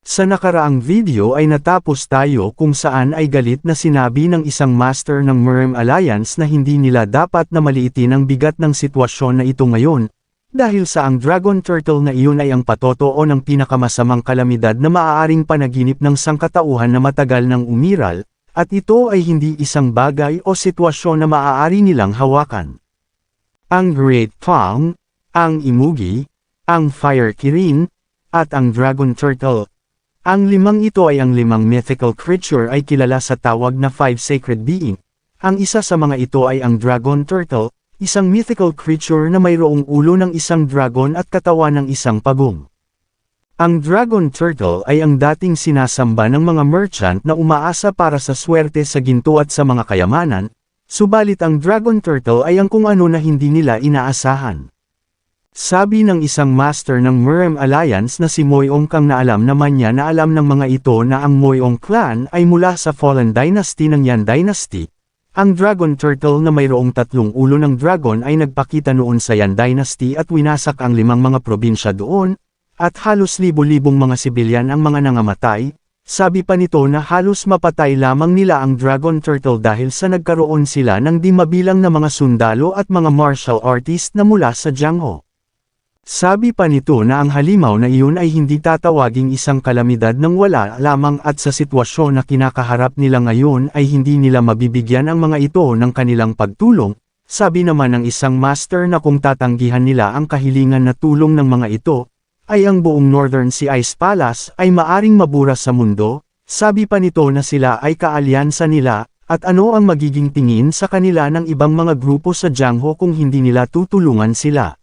Sa nakaraang video ay natapos tayo kung saan ay galit na sinabi ng isang master ng Merm Alliance na hindi nila dapat na maliitin ang bigat ng sitwasyon na ito ngayon, dahil sa ang Dragon Turtle na iyon ay ang patotoo ng pinakamasamang kalamidad na maaaring panaginip ng sangkatauhan na matagal nang umiral, at ito ay hindi isang bagay o sitwasyon na maaari nilang hawakan. Ang Great Fang, ang Imugi, ang Fire Kirin, at ang Dragon Turtle. Ang limang ito ay ang limang mythical creature ay kilala sa tawag na Five Sacred Being. Ang isa sa mga ito ay ang Dragon Turtle, isang mythical creature na mayroong ulo ng isang dragon at katawan ng isang pagong. Ang Dragon Turtle ay ang dating sinasamba ng mga merchant na umaasa para sa swerte sa ginto at sa mga kayamanan, subalit ang Dragon Turtle ay ang kung ano na hindi nila inaasahan. Sabi ng isang master ng Merm Alliance na si Moyong Kang na alam naman niya na alam ng mga ito na ang Moyong clan ay mula sa Fallen Dynasty ng Yan Dynasty. Ang Dragon Turtle na mayroong tatlong ulo ng dragon ay nagpakita noon sa Yan Dynasty at winasak ang limang mga probinsya doon, at halos libo-libong mga sibilyan ang mga nangamatay. Sabi pa nito na halos mapatay lamang nila ang Dragon Turtle dahil sa nagkaroon sila ng di mabilang na mga sundalo at mga martial artist na mula sa Jiangho. Sabi pa nito na ang halimaw na iyon ay hindi tatawaging isang kalamidad ng wala lamang at sa sitwasyon na kinakaharap nila ngayon ay hindi nila mabibigyan ang mga ito ng kanilang pagtulong. Sabi naman ng isang master na kung tatanggihan nila ang kahilingan na tulong ng mga ito, ay ang buong Northern Sea Ice Palace ay maaring mabura sa mundo. Sabi pa nito na sila ay kaalyansa nila, at ano ang magiging tingin sa kanila ng ibang mga grupo sa Jiangho kung hindi nila tutulungan sila.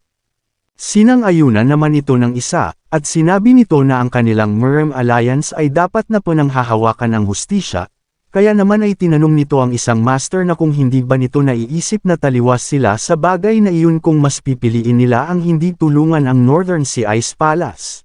Sinang-ayunan naman ito ng isa, at sinabi nito na ang kanilang Merm Alliance ay dapat na pananghahawakan ng hustisya, kaya naman ay tinanong nito ang isang master na kung hindi ba nito naiisip na taliwas sila sa bagay na iyon kung mas pipiliin nila ang hindi tulungan ang Northern Sea Ice Palace.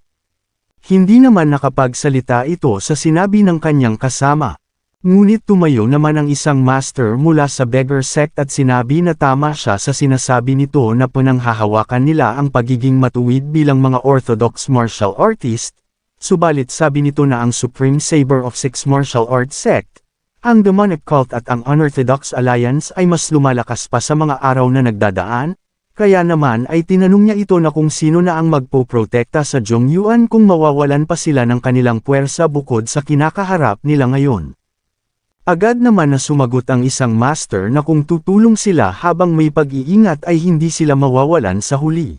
Hindi naman nakapagsalita ito sa sinabi ng kanyang kasama. Ngunit tumayo naman ang isang master mula sa Beggar Sect at sinabi na tama siya sa sinasabi nito na pananghahawakan nila ang pagiging matuwid bilang mga orthodox martial artist, subalit sabi nito na ang Supreme Saber of Six Martial Arts Sect, ang Demonic Cult at ang Unorthodox Alliance ay mas lumalakas pa sa mga araw na nagdadaan, kaya naman ay tinanong niya ito na kung sino na ang magpoprotekta sa Zhongyuan kung mawawalan pa sila ng kanilang puwersa bukod sa kinakaharap nila ngayon. Agad naman na sumagot ang isang master na kung tutulong sila habang may pag-iingat ay hindi sila mawawalan sa huli.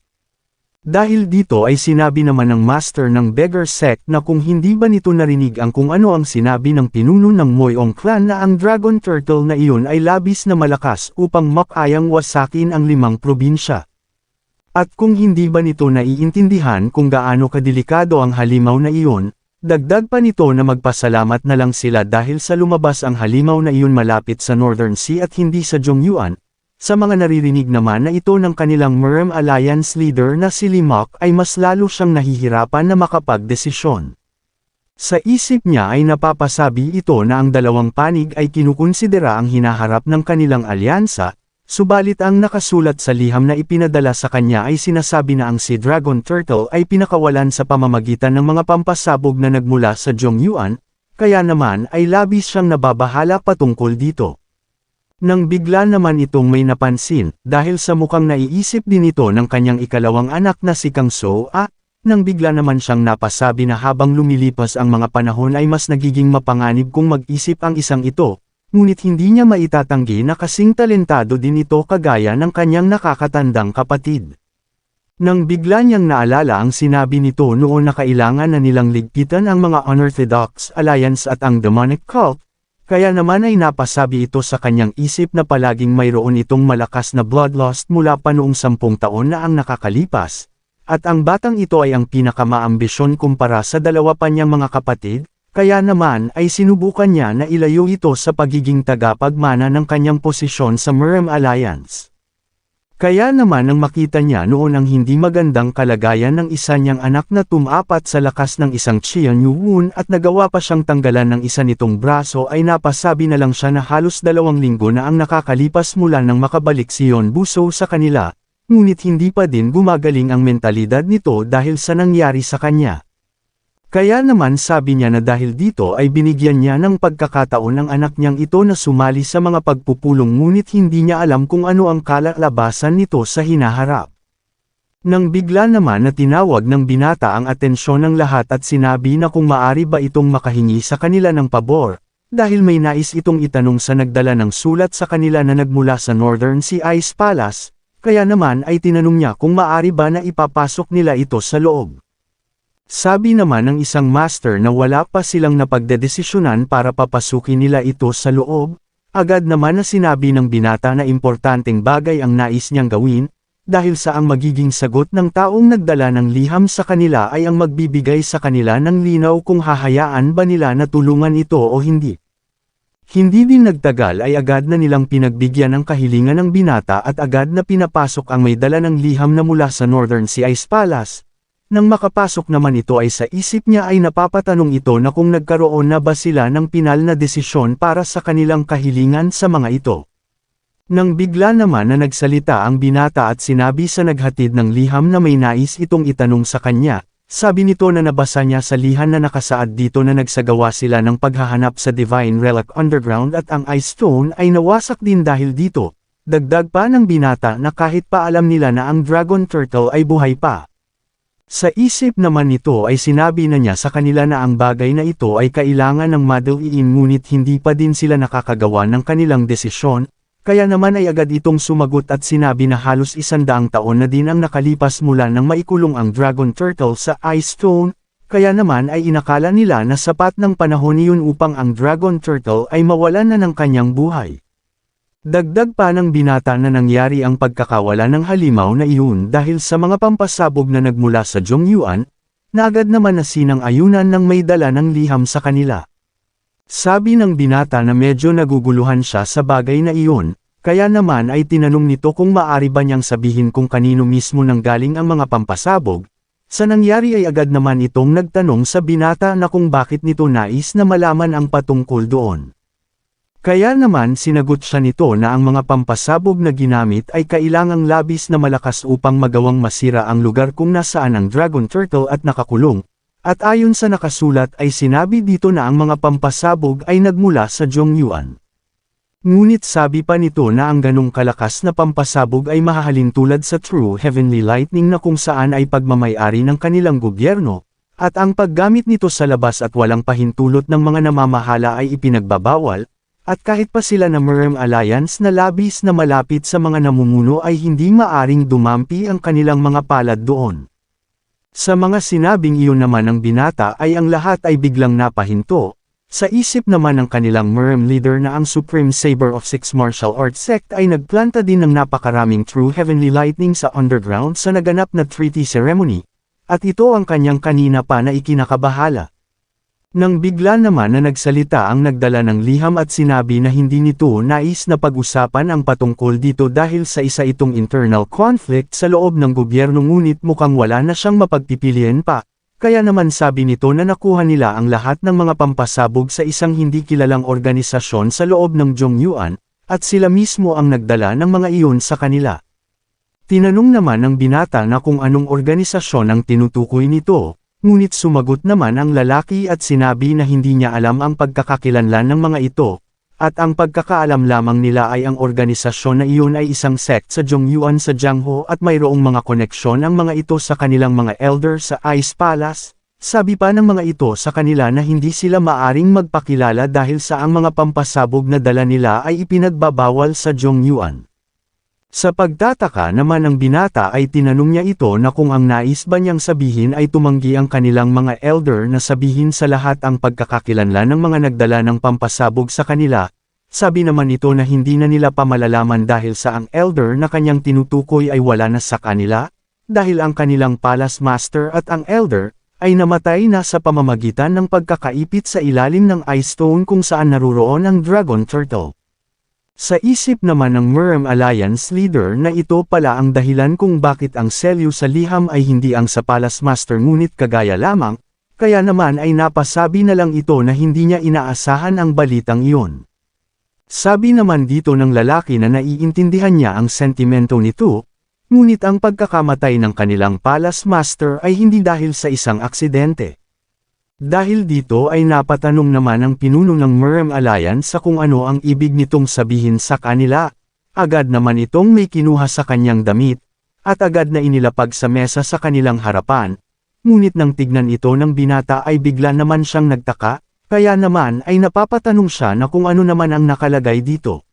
Dahil dito ay sinabi naman ng master ng Beggar Sect na kung hindi ba nito narinig ang kung ano ang sinabi ng pinuno ng Moyong clan na ang Dragon Turtle na iyon ay labis na malakas upang makayang wasakin ang limang probinsya. At kung hindi ba nito naiintindihan kung gaano kadelikado ang halimaw na iyon, dagdag pa nito na magpasalamat na lang sila dahil sa lumabas ang halimaw na iyon malapit sa Northern Sea at hindi sa Zhongyuan. Sa mga naririnig naman na ito ng kanilang Merm Alliance leader na si Limok ay mas lalo siyang nahihirapan na makapagdesisyon. Sa isip niya ay napapasabi ito na ang dalawang panig ay kinukonsidera ang hinaharap ng kanilang alyansa, subalit ang nakasulat sa liham na ipinadala sa kanya ay sinasabi na ang si Dragon Turtle ay pinakawalan sa pamamagitan ng mga pampasabog na nagmula sa Zhongyuan, kaya naman ay labis siyang nababahala patungkol dito. Nang bigla naman itong may napansin, dahil sa mukhang naiisip din ito ng kanyang ikalawang anak na si Kang So-a, nang bigla naman siyang napasabi na habang lumilipas ang mga panahon ay mas nagiging mapanganib kung mag-isip ang isang ito, ngunit hindi niya maitatanggi na kasing talentado din ito kagaya ng kanyang nakakatandang kapatid. Nang bigla niyang naalala ang sinabi nito noon na kailangan na nilang ligpitan ang mga Unorthodox Alliance at ang Demonic Cult, kaya naman ay napasabi ito sa kanyang isip na palaging mayroon itong malakas na bloodlust mula pa noong 10 taon na ang nakakalipas, at ang batang ito ay ang pinakamaambisyon kumpara sa dalawa pa niyang mga kapatid, kaya naman ay sinubukan niya na ilayo ito sa pagiging tagapagmana ng kanyang posisyon sa Merm Alliance. Kaya naman nang makita niya noon ang hindi magandang kalagayan ng isa niyang anak na tumapat sa lakas ng isang Qian Yuwun at nagawa pa siyang tanggalan ng isa nitong braso ay napasabi na lang siya na halos 2 linggo na ang nakakalipas mula nang makabalik si Yon Buso sa kanila, ngunit hindi pa din gumagaling ang mentalidad nito dahil sa nangyari sa kanya. Kaya naman sabi niya na dahil dito ay binigyan niya ng pagkakataon ang anak niyang ito na sumali sa mga pagpupulong ngunit hindi niya alam kung ano ang kalalabasan nito sa hinaharap. Nang bigla naman na tinawag ng binata ang atensyon ng lahat at sinabi na kung maari ba itong makahingi sa kanila ng pabor, dahil may nais itong itanong sa nagdala ng sulat sa kanila na nagmula sa Northern Sea Ice Palace, kaya naman ay tinanong niya kung maari ba na ipapasok nila ito sa loob. Sabi naman ng isang master na wala pa silang napagdedesisyonan para papasukin nila ito sa loob, agad naman na sinabi ng binata na importanteng bagay ang nais niyang gawin, dahil sa ang magiging sagot ng taong nagdala ng liham sa kanila ay ang magbibigay sa kanila ng linaw kung hahayaan ba nila na tulungan ito o hindi. Hindi din nagtagal ay agad na nilang pinagbigyan ng kahilingan ng binata at agad na pinapasok ang may dala ng liham na mula sa Northern Sea Ice Palace. Nang makapasok naman ito ay sa isip niya ay napapatanong ito na kung nagkaroon na ba sila ng pinal na desisyon para sa kanilang kahilingan sa mga ito. Nang bigla naman na nagsalita ang binata at sinabi sa naghatid ng liham na may nais itong itanong sa kanya, sabi nito na nabasa niya sa lihan na nakasaad dito na nagsagawa sila ng paghahanap sa Divine Relic Underground at ang Ice Stone ay nawasak din dahil dito. Dagdag pa ng binata na kahit pa alam nila na ang Dragon Turtle ay buhay pa. Sa isip naman nito ay sinabi na niya sa kanila na ang bagay na ito ay kailangan ng madaliin ngunit hindi pa din sila nakakagawa ng kanilang desisyon, kaya naman ay agad itong sumagot at sinabi na halos 100 taon na din ang nakalipas mula nang maikulong ang Dragon Turtle sa Ice Stone, kaya naman ay inakala nila na sapat ng panahon iyon upang ang Dragon Turtle ay mawalan na ng kanyang buhay. Dagdag pa ng binata na nangyari ang pagkakawala ng halimaw na iyon dahil sa mga pampasabog na nagmula sa Zhongyuan, na agad naman na sinang-ayunan ng may dala ng liham sa kanila. Sabi ng binata na medyo naguguluhan siya sa bagay na iyon, kaya naman ay tinanong nito kung maari ba niyang sabihin kung kanino mismo nanggaling ang mga pampasabog. Sa nangyari ay agad naman itong nagtanong sa binata na kung bakit nito nais na malaman ang patungkol doon. Kaya naman sinagot siya nito na ang mga pampasabog na ginamit ay kailangang labis na malakas upang magawang masira ang lugar kung nasaan ang Dragon Turtle at nakakulong, at ayon sa nakasulat ay sinabi dito na ang mga pampasabog ay nagmula sa Zhongyuan. Ngunit sabi pa nito na ang ganong kalakas na pampasabog ay mahahalin tulad sa True Heavenly Lightning na kung saan ay pagmamay-ari ng kanilang gobyerno, at ang paggamit nito sa labas at walang pahintulot ng mga namamahala ay ipinagbabawal. At kahit pa sila na Merm Alliance na labis na malapit sa mga namumuno ay hindi maaring dumampi ang kanilang mga palad doon. Sa mga sinabing iyon naman ng binata ay ang lahat ay biglang napahinto, sa isip naman ng kanilang Merm leader na ang Supreme Saber of Six Martial Arts Sect ay nagplanta din ng napakaraming True Heavenly Lightning sa underground sa naganap na treaty ceremony, at ito ang kanyang kanina pa na ikinakabahala. Nang bigla naman na nagsalita ang nagdala ng liham at sinabi na hindi nito nais na pag-usapan ang patungkol dito dahil sa isa itong internal conflict sa loob ng gobyerno ngunit mukhang wala na siyang mapagpipilian pa, kaya naman sabi nito na nakuha nila ang lahat ng mga pampasabog sa isang hindi kilalang organisasyon sa loob ng Zhongyuan, at sila mismo ang nagdala ng mga iyon sa kanila. Tinanong naman ng binata na kung anong organisasyon ang tinutukoy nito. Ngunit sumagot naman ang lalaki at sinabi na hindi niya alam ang pagkakakilanlan ng mga ito, at ang pagkakaalam lamang nila ay ang organisasyon na iyon ay isang sect sa Zhongyuan sa Jiangho at mayroong mga koneksyon ang mga ito sa kanilang mga elder sa Ice Palace. Sabi pa ng mga ito sa kanila na hindi sila maaring magpakilala dahil sa ang mga pampasabog na dala nila ay ipinagbabawal sa Zhongyuan. Sa pagtataka naman ng binata ay tinanong niya ito na kung ang nais ba niyang sabihin ay tumanggi ang kanilang mga elder na sabihin sa lahat ang pagkakakilanlan ng mga nagdala ng pampasabog sa kanila. Sabi naman ito na hindi na nila pa malalaman dahil sa ang elder na kanyang tinutukoy ay wala na sa kanila, dahil ang kanilang palace master at ang elder ay namatay na sa pamamagitan ng pagkakaipit sa ilalim ng Ice Stone kung saan naruroon ang Dragon Turtle. Sa isip naman ng Merm Alliance leader na ito pala ang dahilan kung bakit ang selyo sa liham ay hindi ang sa Palace Master ngunit kagaya lamang, kaya naman ay napasabi na lang ito na hindi niya inaasahan ang balitang iyon. Sabi naman dito ng lalaki na naiintindihan niya ang sentimento nito, ngunit ang pagkakamatay ng kanilang Palace Master ay hindi dahil sa isang aksidente. Dahil dito ay napatanong naman ang pinuno ng Murem Alliance sa kung ano ang ibig nitong sabihin sa kanila. Agad naman itong may kinuha sa kanyang damit, at agad na inilapag sa mesa sa kanilang harapan. Ngunit nang tignan ito ng binata ay bigla naman siyang nagtaka, kaya naman ay napapatanong siya na kung ano naman ang nakalagay dito.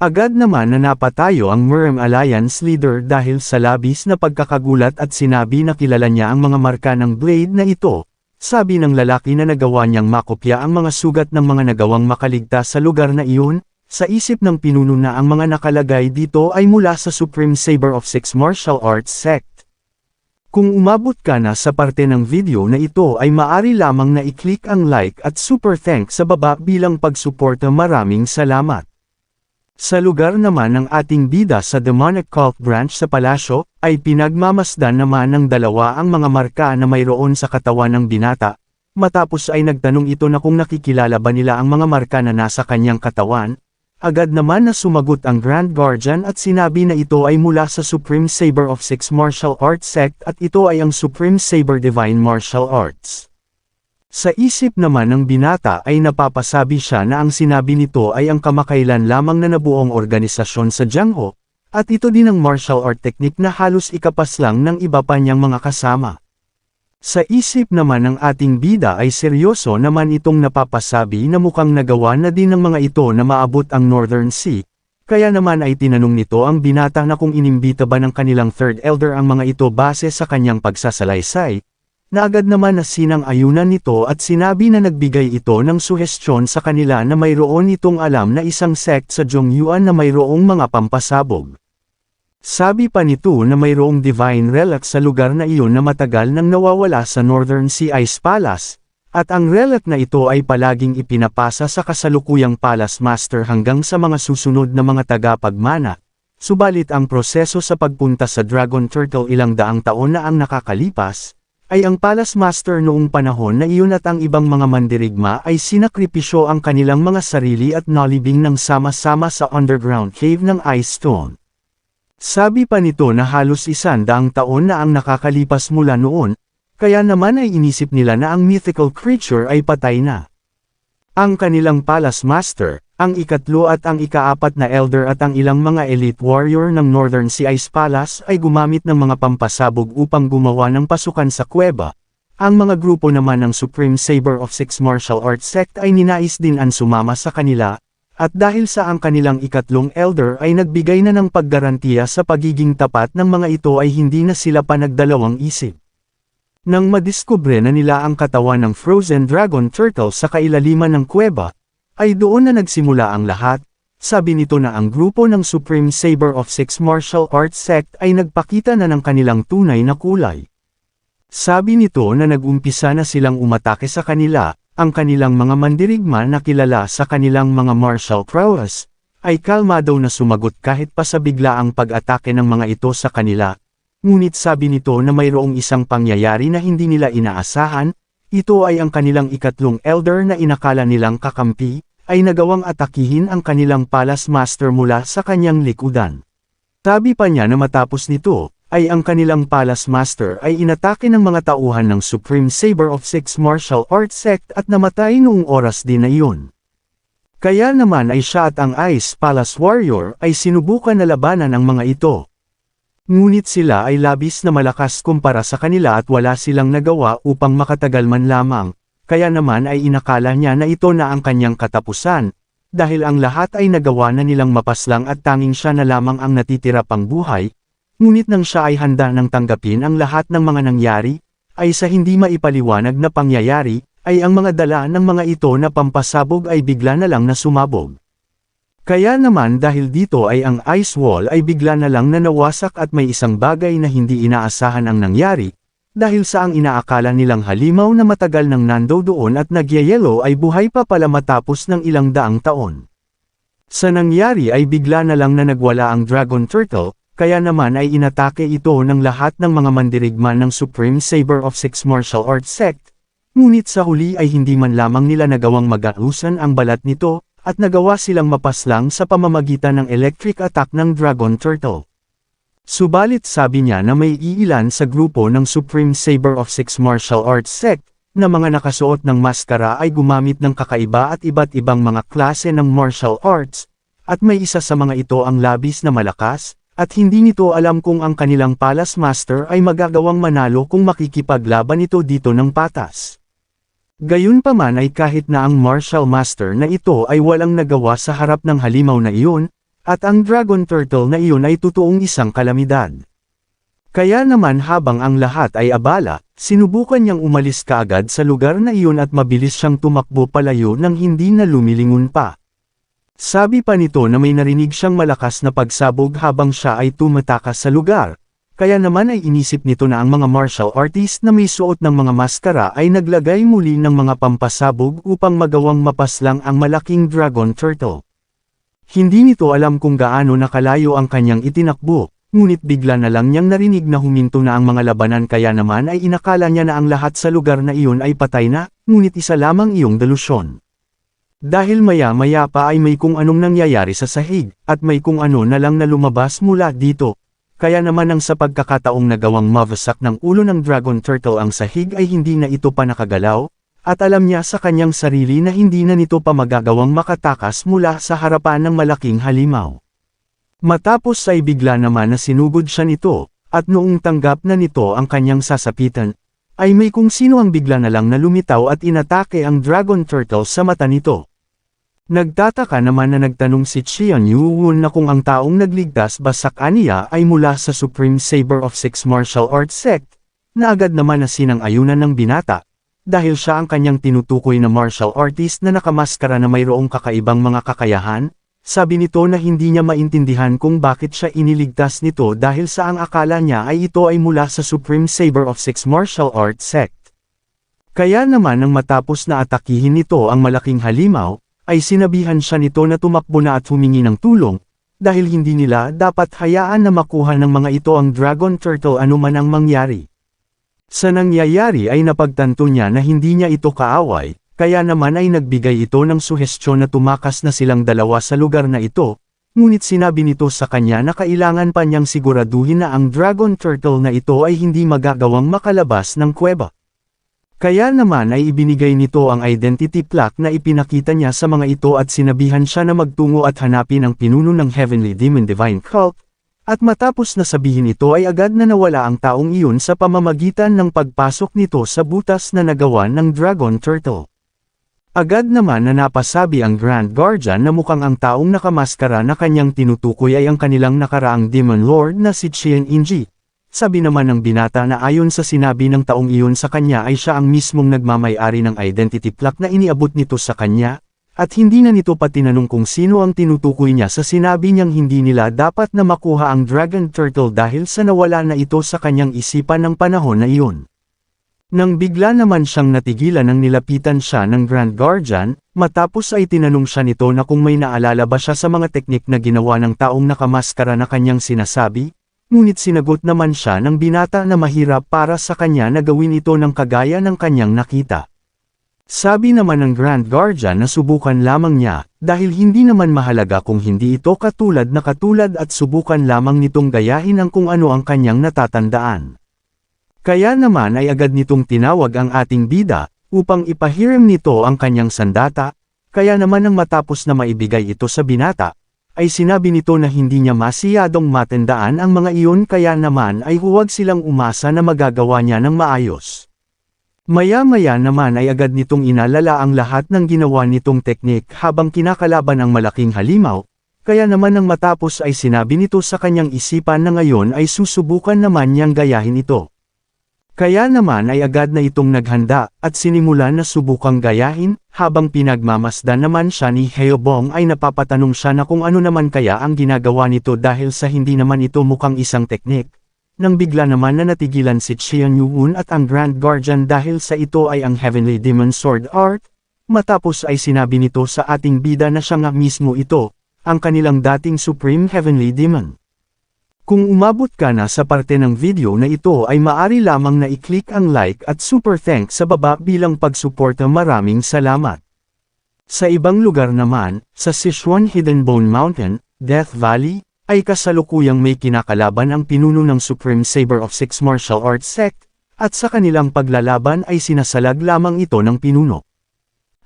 Agad naman na napatayo ang Murem Alliance leader dahil sa labis na pagkakagulat at sinabi na kilala niya ang mga marka ng blade na ito. Sabi ng lalaki na nagawa niyang makopya ang mga sugat ng mga nagawang makaligtas sa lugar na iyon, sa isip ng pinuno na ang mga nakalagay dito ay mula sa Supreme Saber of Six Martial Arts Sect. Kung umabot ka na sa parte ng video na ito ay maaari lamang na i-click ang like at super thanks sa baba bilang pagsuporta. Maraming salamat. Sa lugar naman ng ating bida sa Demonic Cult Branch sa palasyo, ay pinagmamasdan naman ng dalawa ang mga marka na mayroon sa katawan ng binata, matapos ay nagtanong ito na kung nakikilala ba nila ang mga marka na nasa kanyang katawan. Agad naman na sumagot ang Grand Guardian at sinabi na ito ay mula sa Supreme Saber of Six Martial Arts Sect at ito ay ang Supreme Saber Divine Martial Arts. Sa isip naman ng binata ay napapasabi siya na ang sinabi nito ay ang kamakailan lamang na nabuong organisasyon sa Jiangho, at ito din ang martial art technique na halos ikapas lang ng iba pa niyang mga kasama. Sa isip naman ng ating bida ay seryoso naman itong napapasabi na mukhang nagawa na din ng mga ito na maabot ang Northern Sea, kaya naman ay tinanong nito ang binata na kung inimbita ba ng kanilang third elder ang mga ito base sa kanyang pagsasalaysay. Na agad naman na sinang-ayunan nito at sinabi na nagbigay ito ng suhestyon sa kanila na mayroon itong alam na isang sect sa Zhongyuan na mayroong mga pampasabog. Sabi pa nito na mayroong divine relic sa lugar na iyon na matagal nang nawawala sa Northern Sea Ice Palace, at ang relic na ito ay palaging ipinapasa sa kasalukuyang Palace Master hanggang sa mga susunod na mga tagapagmana. Subalit ang proseso sa pagpunta sa Dragon Turtle ilang daang taon na ang nakakalipas, ay ang Palace Master noong panahon na iyon at ang ibang mga mandirigma ay sinakripisyo ang kanilang mga sarili at nalibing ng sama-sama sa underground cave ng Ice Stone. Sabi pa nito na halos 100 taon na ang nakakalipas mula noon, kaya naman ay inisip nila na ang mythical creature ay patay na. Ang kanilang Palace Master, ang ikatlo at ang ikaapat na elder at ang ilang mga elite warrior ng Northern Sea Ice Palace ay gumamit ng mga pampasabog upang gumawa ng pasukan sa kuweba. Ang mga grupo naman ng Supreme Saber of Six Martial Arts Sect ay ninais din ang sumama sa kanila, at dahil sa ang kanilang ikatlong elder ay nagbigay na ng paggarantiya sa pagiging tapat ng mga ito ay hindi na sila pa nagdalawang isip. Nang madiskubre na nila ang katawan ng Frozen Dragon Turtle sa kailaliman ng kuweba, ay doon na nagsimula ang lahat. Sabi nito na ang grupo ng Supreme Saber of Six Martial Arts Sect ay nagpakita na ng kanilang tunay na kulay. Sabi nito na nagumpisa na silang umatake sa kanila, ang kanilang mga mandirigma na kilala sa kanilang mga martial prowess, ay kalmado na sumagot kahit pa sa biglaang pag-atake ng mga ito sa kanila. Ngunit sabi nito na mayroong isang pangyayari na hindi nila inaasahan, ito ay ang kanilang ikatlong elder na inakala nilang kakampi, ay nagawang atakihin ang kanilang Palace Master mula sa kanyang likudan. Sabi pa niya na matapos nito, ay ang kanilang Palace Master ay inatake ng mga tauhan ng Supreme Saber of Six Martial Arts Sect at namatay noong oras din na iyon. Kaya naman ay siya at ang Ice Palace Warrior ay sinubukan na labanan ang mga ito. Ngunit sila ay labis na malakas kumpara sa kanila at wala silang nagawa upang makatagal man lamang. Kaya naman ay inakala niya na ito na ang kanyang katapusan, dahil ang lahat ay nagawa na nilang mapaslang at tanging siya na lamang ang natitira pang buhay, ngunit nang siya ay handa nang tanggapin ang lahat ng mga nangyari, ay sa hindi maipaliwanag na pangyayari, ay ang mga dala ng mga ito na pampasabog ay bigla na lang na sumabog. Kaya naman dahil dito ay ang ice wall ay bigla na lang na nawasak at may isang bagay na hindi inaasahan ang nangyari, dahil sa ang inaakala nilang halimaw na matagal nang nando doon at nagyayelo ay buhay pa pala matapos ng ilang daang taon. Sa nangyari ay bigla na lang na nagwala ang Dragon Turtle, kaya naman ay inatake ito ng lahat ng mga mandirigma ng Supreme Saber of Six Martial Arts Sect, ngunit sa huli ay hindi man lamang nila nagawang mag-ausan ang balat nito, at nagawa silang mapaslang sa pamamagitan ng electric attack ng Dragon Turtle. Subalit sabi niya na may iilan sa grupo ng Supreme Saber of Six Martial Arts Sect, na mga nakasuot ng maskara ay gumamit ng kakaiba at iba't ibang mga klase ng martial arts, at may isa sa mga ito ang labis na malakas, at hindi nito alam kung ang kanilang Palace Master ay magagawang manalo kung makikipaglaban ito dito ng patas. Gayunpaman ay kahit na ang martial master na ito ay walang nagawa sa harap ng halimaw na iyon, at ang dragon turtle na iyon ay totoong isang kalamidad. Kaya naman habang ang lahat ay abala, sinubukan niyang umalis kaagad sa lugar na iyon at mabilis siyang tumakbo palayo nang hindi na lumilingon pa. Sabi pa nito na may narinig siyang malakas na pagsabog habang siya ay tumatakas sa lugar, kaya naman ay inisip nito na ang mga martial artist na may suot ng mga maskara ay naglagay muli ng mga pampasabog upang magawang mapaslang ang malaking dragon turtle. Hindi nito alam kung gaano nakalayo ang kanyang itinakbo. Ngunit bigla na lang niyang narinig na huminto na ang mga labanan kaya naman ay inakala niya na ang lahat sa lugar na iyon ay patay na, ngunit isa lamang iyong delusyon. Dahil maya-maya pa ay may kung anong nangyayari sa sahig, at may kung ano na lang na lumabas mula dito. Kaya naman ang sa pagkakataong nagawang mawasak ng ulo ng dragon turtle ang sahig ay hindi na ito pa nakagalaw, at alam niya sa kanyang sarili na hindi na nito pa magagawang makatakas mula sa harapan ng malaking halimaw. Matapos ay bigla naman na sinugod siya nito, at noong tanggap na nito ang kanyang sasapitan, ay may kung sino ang bigla na lang na lumitaw at inatake ang dragon turtle sa mata nito. Nagtataka naman na nagtanong si Qian Yuwon na kung ang taong nagligtas ba sa kaniya ay mula sa Supreme Saber of Six Martial Arts Sect, na agad naman na sinang-ayunan ng binata, dahil siya ang kanyang tinutukoy na martial artist na nakamaskara na mayroong kakaibang mga kakayahan. Sabi nito na hindi niya maintindihan kung bakit siya iniligtas nito dahil sa ang akala niya ay ito ay mula sa Supreme Saber of Six Martial Arts Sect. Kaya naman nang matapos na atakihin nito ang malaking halimaw, ay sinabihan siya nito na tumakbo na at humingi ng tulong, dahil hindi nila dapat hayaan na makuha ng mga ito ang dragon turtle anuman ang mangyari. Sa nangyayari ay napagtanto niya na hindi niya ito kaaway. Kaya naman ay nagbigay ito ng suhestyon na tumakas na silang dalawa sa lugar na ito, ngunit sinabi nito sa kanya na kailangan pa niyang siguraduhin na ang dragon turtle na ito ay hindi magagawang makalabas ng kuweba. Kaya naman ay ibinigay nito ang identity plaque na ipinakita niya sa mga ito at sinabihan siya na magtungo at hanapin ang pinuno ng Heavenly Demon Divine Cult, at matapos na sabihin ito ay agad na nawala ang taong iyon sa pamamagitan ng pagpasok nito sa butas na nagawa ng dragon turtle. Agad naman na napasabi ang Grand Guardian na mukhang ang taong nakamaskara na kanyang tinutukoy ay ang kanilang nakaraang Demon Lord na si Qian Inji. Sabi naman ng binata na ayon sa sinabi ng taong iyon sa kanya ay siya ang mismong nagmamay-ari ng identity plaque na iniabot nito sa kanya, at hindi na nito pa tinanong kung sino ang tinutukoy niya sa sinabi niyang hindi nila dapat na makuha ang Dragon Turtle dahil sa nawala na ito sa kanyang isipan ng panahon na iyon. Nang bigla naman siyang natigilan nang nilapitan siya ng Grand Guardian, matapos ay tinanong siya nito na kung may naalala ba siya sa mga teknik na ginawa ng taong nakamaskara na kanyang sinasabi, ngunit sinagot naman siya ng binata na mahirap para sa kanya na gawin ito ng kagaya ng kanyang nakita. Sabi naman ng Grand Guardian na subukan lamang niya, dahil hindi naman mahalaga kung hindi ito katulad at subukan lamang nitong gayahin ang kung ano ang kanyang natatandaan. Kaya naman ay agad nitong tinawag ang ating bida, upang ipahiram nito ang kanyang sandata, kaya naman nang matapos na maibigay ito sa binata, ay sinabi nito na hindi niya masiyadong matandaan ang mga iyon kaya naman ay huwag silang umasa na magagawa niya ng maayos. Maya-maya naman ay agad nitong inalala ang lahat ng ginawa nitong teknik habang kinakalaban ang malaking halimaw, kaya naman nang matapos ay sinabi nito sa kanyang isipan na ngayon ay susubukan naman niyang gayahin ito. Kaya naman ay agad na itong naghanda, at sinimulan na subukang gayahin, habang pinagmamasdan naman siya ni Heobong ay napapatanong siya na kung ano naman kaya ang ginagawa nito dahil sa hindi naman ito mukhang isang teknik. Nang bigla naman na natigilan si Qian Yuun at ang Grand Guardian dahil sa ito ay ang Heavenly Demon Sword Art, matapos ay sinabi nito sa ating bida na siya nga mismo ito, ang kanilang dating Supreme Heavenly Demon. Kung umabot ka na sa parte ng video na ito ay maari lamang na i-click ang like at super thanks sa baba bilang pagsuporta. Maraming salamat. Sa ibang lugar naman, sa Sichuan Hidden Bone Mountain, Death Valley, ay kasalukuyang may kinakalaban ang pinuno ng Supreme Saber of Six Martial Arts Sect, at sa kanilang paglalaban ay sinasalag lamang ito ng pinuno.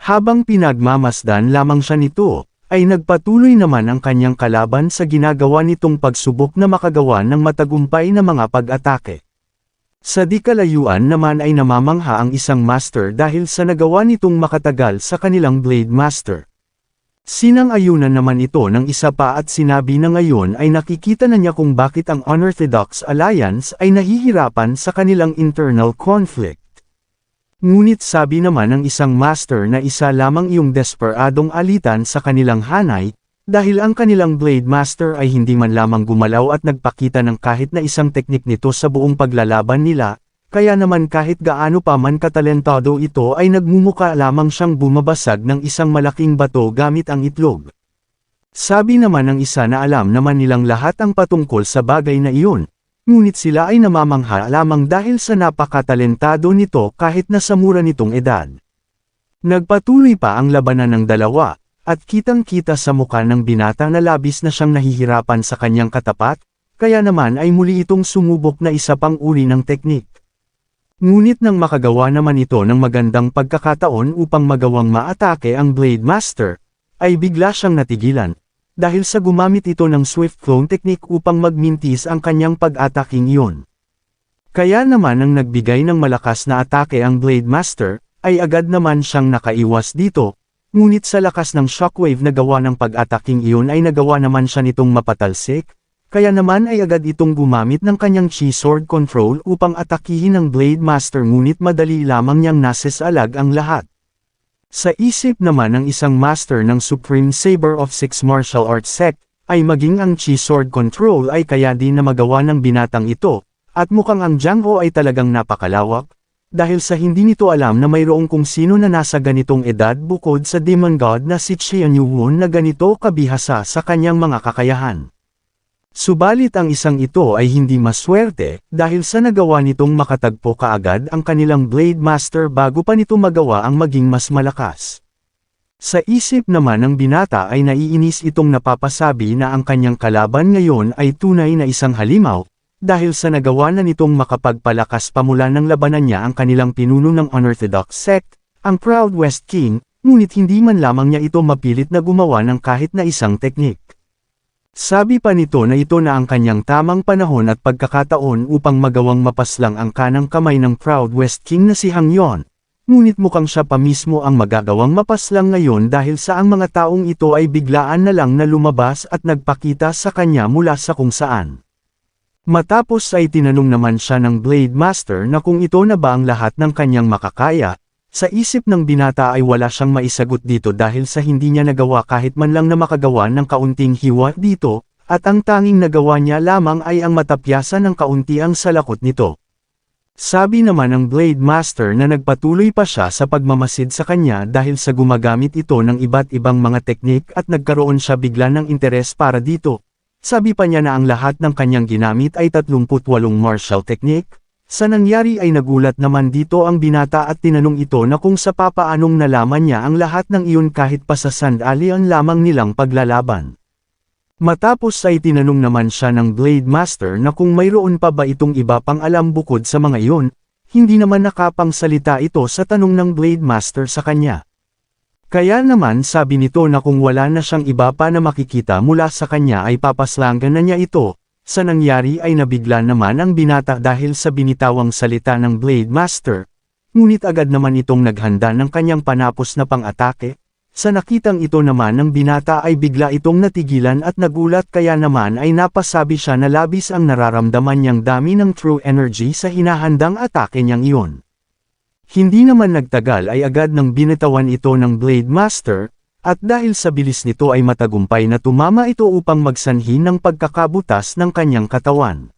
Habang pinagmamasdan lamang siya nito, ay nagpatuloy naman ang kanyang kalaban sa ginagawa nitong pagsubok na makagawa ng matagumpay na mga pag-atake. Sa di kalayuan naman ay namamangha ang isang master dahil sa nagawa nitong makatagal sa kanilang Blade Master. Sinang-ayunan naman ito ng isa pa at sinabi na ngayon ay nakikita na niya kung bakit ang Unorthodox Alliance ay nahihirapan sa kanilang internal conflict. Ngunit sabi naman ng isang master na isa lamang iyong desperadong alitan sa kanilang hanay, dahil ang kanilang Blade Master ay hindi man lamang gumalaw at nagpakita ng kahit na isang teknik nito sa buong paglalaban nila, kaya naman kahit gaano pa man katalentado ito ay nagmumuka lamang siyang bumabasag ng isang malaking bato gamit ang itlog. Sabi naman ng isa na alam naman nilang lahat ang patungkol sa bagay na iyon, ngunit sila ay namamangha lamang dahil sa napakatalentado nito kahit na sa mura nitong edad. Nagpatuloy pa ang labanan ng dalawa, at kitang-kita sa mukha ng binata na labis na siyang nahihirapan sa kanyang katapat, kaya naman ay muli itong sumubok na isa pang uri ng teknik. Ngunit nang makagawa naman ito ng magandang pagkakataon upang magawang maatake ang Blade Master, ay bigla siyang natigilan, dahil sa gumamit ito ng Swift Clone Technique upang magmintis ang kanyang pag-ataking iyon. Kaya naman nang nagbigay ng malakas na atake ang Blade Master, ay agad naman siyang nakaiwas dito, ngunit sa lakas ng shockwave na gawa ng pag-ataking iyon ay nagawa naman siya nitong mapatalsik, kaya naman ay agad itong gumamit ng kanyang Chi Sword Control upang atakihin ang Blade Master ngunit madali lamang niyang nasesalag ang lahat. Sa isip naman ng isang master ng Supreme Saber of Six Martial Arts Sect, ay maging ang Chi Sword Control ay kaya din na magawa ng binatang ito, at mukhang ang Jiang Ho ay talagang napakalawak, dahil sa hindi nito alam na mayroong kung sino na nasa ganitong edad bukod sa Demon God na si Qian Yuwon na ganito kabihasa sa kanyang mga kakayahan. Subalit ang isang ito ay hindi maswerte, dahil sa nagawa nitong makatagpo kaagad ang kanilang Blade Master bago pa nito magawa ang maging mas malakas. Sa isip naman ng binata ay naiinis itong napapasabi na ang kanyang kalaban ngayon ay tunay na isang halimaw, dahil sa nagawa na nitong makapagpalakas pamula ng labanan niya ang kanilang pinuno ng Unorthodox Sect, ang Proud West King, ngunit hindi man lamang niya ito mapilit na gumawa ng kahit na isang teknik. Sabi pa nito na ito na ang kanyang tamang panahon at pagkakataon upang magawang mapaslang ang kanang kamay ng Proud West King na si Hang Yon, ngunit mukhang siya pa mismo ang magagawang mapaslang ngayon dahil sa ang mga taong ito ay biglaan na lang na lumabas at nagpakita sa kanya mula sa kung saan. Matapos ay tinanong naman siya ng Blade Master na kung ito na ba ang lahat ng kanyang makakaya, sa isip ng binata ay wala siyang maisagot dito dahil sa hindi niya nagawa kahit man lang na makagawa ng kaunting hiwa dito, at ang tanging nagawa niya lamang ay ang matapyasan ng kaunti ang salakot nito. Sabi naman ng Blade Master na nagpatuloy pa siya sa pagmamasid sa kanya dahil sa gumagamit ito ng iba't ibang mga teknik at nagkaroon siya bigla ng interes para dito. Sabi pa niya na ang lahat ng kanyang ginamit ay 38 martial technique. Sa nangyari ay nagulat naman dito ang binata at tinanong ito na kung sa papaanong nalaman niya ang lahat ng iyon kahit pa sa sandalian lamang nilang paglalaban. Matapos ay tinanong naman siya ng Blade Master na kung mayroon pa ba itong iba pang alam bukod sa mga iyon, hindi naman nakapangsalita ito sa tanong ng Blade Master sa kanya. Kaya naman sabi nito na kung wala na siyang iba pa na makikita mula sa kanya ay papaslangan na niya ito. Sa nangyari ay nabigla naman ang binata dahil sa binitawang salita ng Blade Master, ngunit agad naman itong naghanda ng kanyang panapos na pang-atake. Sa nakitang ito naman ng binata ay bigla itong natigilan at nagulat kaya naman ay napasabi siya na labis ang nararamdaman niyang dami ng true energy sa hinahandang atake niyang iyon. Hindi naman nagtagal ay agad nang binitawan ito ng Blade Master, at dahil sa bilis nito ay matagumpay na tumama ito upang magsanhi ng pagkakabutas ng kanyang katawan.